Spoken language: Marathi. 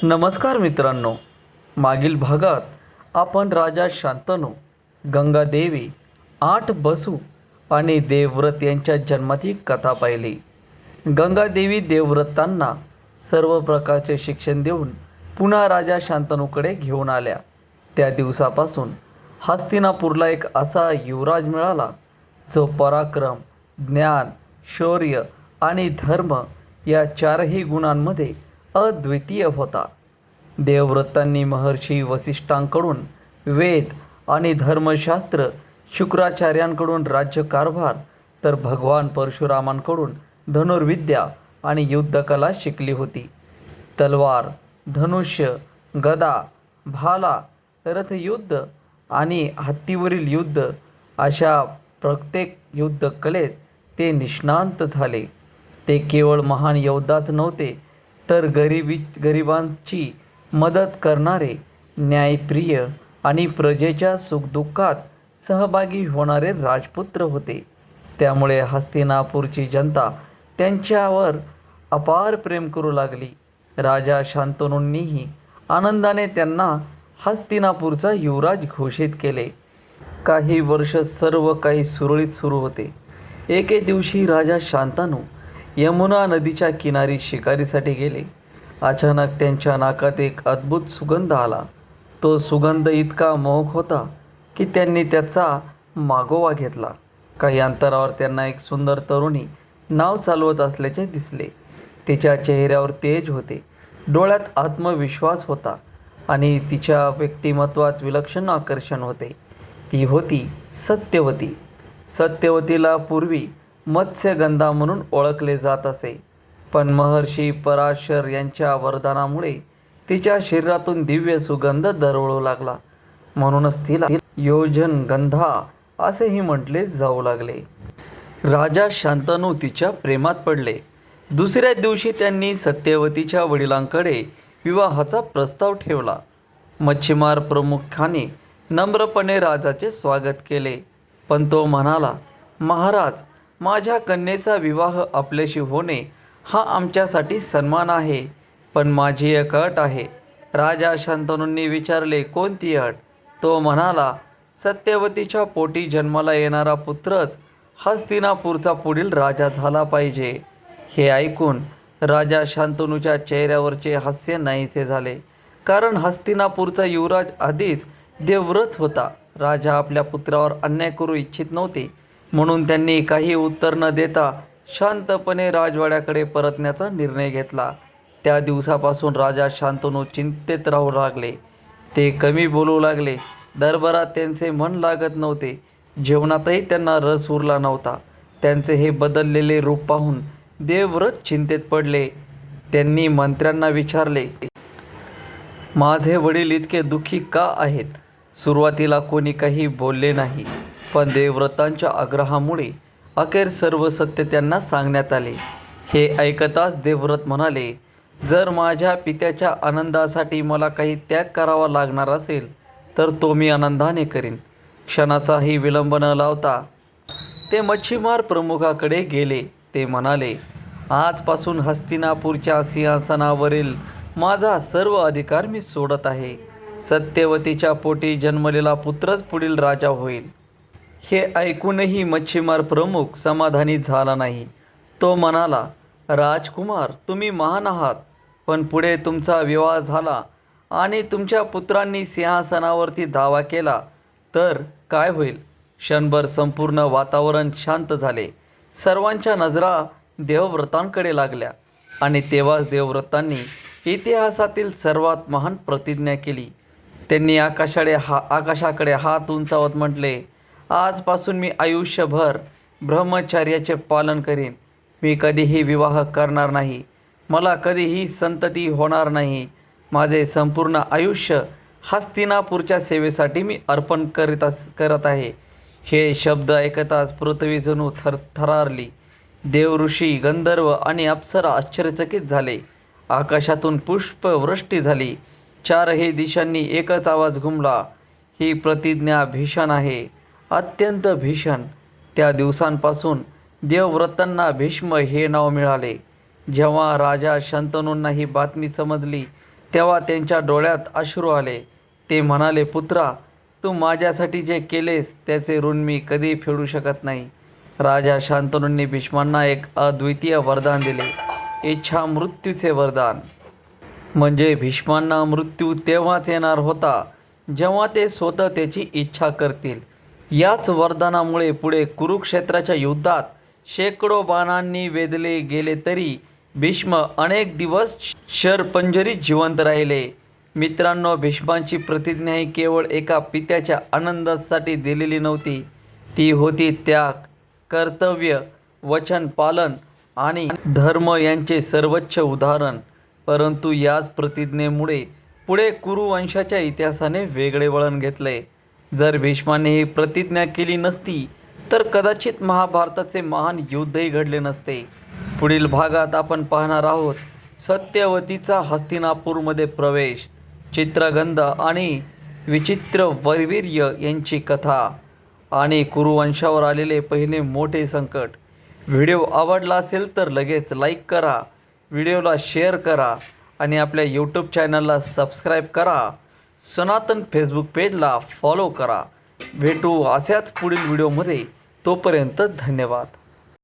नमस्कार मित्रांनो, मागील भागात आपण राजा शांतनू, गंगादेवी, 8 बसू आणि देवव्रत यांच्या जन्माची कथा पाहिली. गंगादेवी देवव्रतांना सर्व प्रकारचे शिक्षण देऊन पुन्हा राजा शांतनूकडे घेऊन आल्या. त्या दिवसापासून हस्तिनापूरला एक असा युवराज मिळाला जो पराक्रम, ज्ञान, शौर्य आणि धर्म या चारही गुणांमध्ये अद्वितीय होता. देवव्रतांनी महर्षी वसिष्ठांकडून वेद आणि धर्मशास्त्र, शुक्राचार्यांकडून राज्यकारभार, तर भगवान परशुरामांकडून धनुर्विद्या आणि युद्धकला शिकली होती. तलवार, धनुष्य, गदा, भाला, रथयुद्ध आणि हत्तीवरील युद्ध अशा प्रत्येक युद्धकलेत ते निष्णात झाले. ते केवळ महान योद्धाच नव्हते, तर गरिबांची मदत करणारे, न्यायप्रिय आणि प्रजेच्या सुखदुःखात सहभागी होणारे राजपुत्र होते. त्यामुळे हस्तिनापूरची जनता त्यांच्यावर अपार प्रेम करू लागली. राजा शांतनूंनीही आनंदाने त्यांना हस्तिनापूरचा युवराज घोषित केले. काही वर्ष सर्व काही सुरळीत सुरू होते. एके दिवशी राजा शांतनू यमुना नदीच्या किनारी शिकारीसाठी गेले. अचानक त्यांच्या नाकात एक अद्भुत सुगंध आला. तो सुगंध इतका मोहक होता की त्यांनी त्याचा मागोवा घेतला. काही अंतरावर त्यांना एक सुंदर तरुणी नाव चालवत असल्याचे दिसले. तिच्या चेहऱ्यावर तेज होते, डोळ्यात आत्मविश्वास होता आणि तिच्या व्यक्तिमत्वात विलक्षण आकर्षण होते. ती होती सत्यवती. सत्यवतीला पूर्वी मत्स्यगंधा म्हणून ओळखले जात असे, पण महर्षी पराशर यांच्या वरदानामुळे तिच्या शरीरातून दिव्य सुगंध दरवळू लागला. म्हणूनच तिला योजनगंधा असेही म्हटले जाऊ लागले. राजा शांतनू तिच्या प्रेमात पडले. दुसऱ्या दिवशी त्यांनी सत्यवतीच्या वडिलांकडे विवाहाचा प्रस्ताव ठेवला. मच्छीमार प्रमुखाने नम्रपणे राजाचे स्वागत केले, पण तो म्हणाला, महाराज, माझ्या कन्येचा विवाह आपल्याशी होणे हा आमच्यासाठी सन्मान आहे, पण माझी एक अट आहे. राजा शांतनूंनी विचारले, कोणती अट? तो म्हणाला, सत्यवतीच्या पोटी जन्माला येणारा पुत्रच हस्तिनापूरचा पुढील राजा झाला पाहिजे. हे ऐकून राजा शांतनूच्या चेहऱ्यावरचे हास्य नाहीसे झाले, कारण हस्तिनापूरचा युवराज आधीच देवव्रत होता. राजा आपल्या पुत्रावर अन्याय करू इच्छित नव्हते, म्हणून त्यांनी काही उत्तर न देता शांतपणे राजवाड्याकडे परतण्याचा निर्णय घेतला. त्या दिवसापासून राजा शांतनू चिंतेत राहू लागले. ते कमी बोलू लागले. दरबारात त्यांचे मन लागत नव्हते. जेवणातही त्यांना रस उरला नव्हता. त्यांचे हे बदललेले रूप पाहून देवव्रत चिंतेत पडले. त्यांनी मंत्र्यांना विचारले, माझे वडील इतके दुःखी का आहेत? सुरुवातीला कोणी काही बोलले नाही, पण देवव्रतांच्या आग्रहामुळे अखेर सर्व सत्य त्यांना सांगण्यात आले. हे ऐकताच देवव्रत म्हणाले, जर माझ्या पित्याच्या आनंदासाठी मला काही त्याग करावा लागणार असेल तर तो मी आनंदाने करीन. क्षणाचाही विलंब न लावता ते मच्छीमार प्रमुखाकडे गेले. ते म्हणाले, आजपासून हस्तिनापूरच्या सिंहासनावरील माझा सर्व अधिकार मी सोडत आहे. सत्यवतीच्या पोटी जन्मलेला पुत्रच पुढील राजा होईल. हे ऐकूनही मच्छीमार प्रमुख समाधानी झाला नाही. तो म्हणाला, राजकुमार, तुम्ही महान आहात, पण पुढे तुमचा विवाह झाला आणि तुमच्या पुत्रांनी सिंहासनावरती दावा केला तर काय होईल? क्षणभर संपूर्ण वातावरण शांत झाले. सर्वांच्या नजरा देवव्रतांकडे लागल्या आणि तेव्हाच देवव्रतांनी इतिहासातील सर्वात महान प्रतिज्ञा केली. त्यांनी आकाशाकडे हात उंचावत म्हटले, आजपासून मी आयुष्यभर ब्रह्मचर्याचे पालन करीन. मी कधीही विवाह करणार नाही. मला कधीही संतती होणार नाही. माझे संपूर्ण आयुष्य हस्तिनापूरच्या सेवेसाठी मी अर्पण करत आहे. हे शब्द ऐकताच पृथ्वी जणू थरारली. देवऋषी, गंधर्व आणि अप्सरा आश्चर्यचकित झाले. आकाशातून पुष्पवृष्टी झाली. चारही दिशांनी एकच आवाज घुमला, ही प्रतिज्ञा भीषण आहे, अत्यंत भीषण. त्या दिवसांपासून देवव्रतांना भीष्म हे नाव मिळाले. जेव्हा राजा शांतनूंना ही बातमी समजली तेव्हा त्यांच्या डोळ्यात अश्रू आले. ते म्हणाले, पुत्रा, तू माझ्यासाठी जे केलेस त्याचे ऋण मी कधी फेडू शकत नाही. राजा शांतनूंनी भीष्मांना एक अद्वितीय वरदान दिले, इच्छा मृत्यूचे वरदान. म्हणजे भीष्मांना मृत्यू तेव्हाच येणार होता जेव्हा ते स्वतः त्याची इच्छा करतील. याच वरदानामुळे पुढे कुरुक्षेत्राच्या युद्धात शेकडो बाणांनी वेधले गेले तरी भीष्म अनेक दिवस शरपंजरीत जिवंत राहिले. मित्रांनो, भीष्मांची प्रतिज्ञा ही केवळ एका पित्याच्या आनंदासाठी दिलेली नव्हती. ती होती त्याग, कर्तव्य, वचन पालन आणि धर्म यांचे सर्वोच्च उदाहरण. परंतु याच प्रतिज्ञेमुळे पुढे कुरुवंशाच्या इतिहासाने वेगळे वळण घेतले. जर भीष्माने ही प्रतिज्ञा केली नसती तर कदाचित महाभारताचे महान युद्धही घडले नसते. पुढील भागात आपण पाहणार आहोत सत्यवतीचा हस्तिनापूरमध्ये प्रवेश, चित्रगंध आणि विचित्र वैरवीर्य यांची कथा आणि कुरुवंशावर आलेले पहिले मोठे संकट. व्हिडिओ आवडला असेल तर लगेच लाईक करा, व्हिडिओला शेअर करा आणि आपल्या यूट्यूब चॅनलला सबस्क्राईब करा. सनातन फेसबुक पेजला फॉलो करा. भेटू अशाच पुढील व्हिडिओमध्ये. तोपर्यंत धन्यवाद.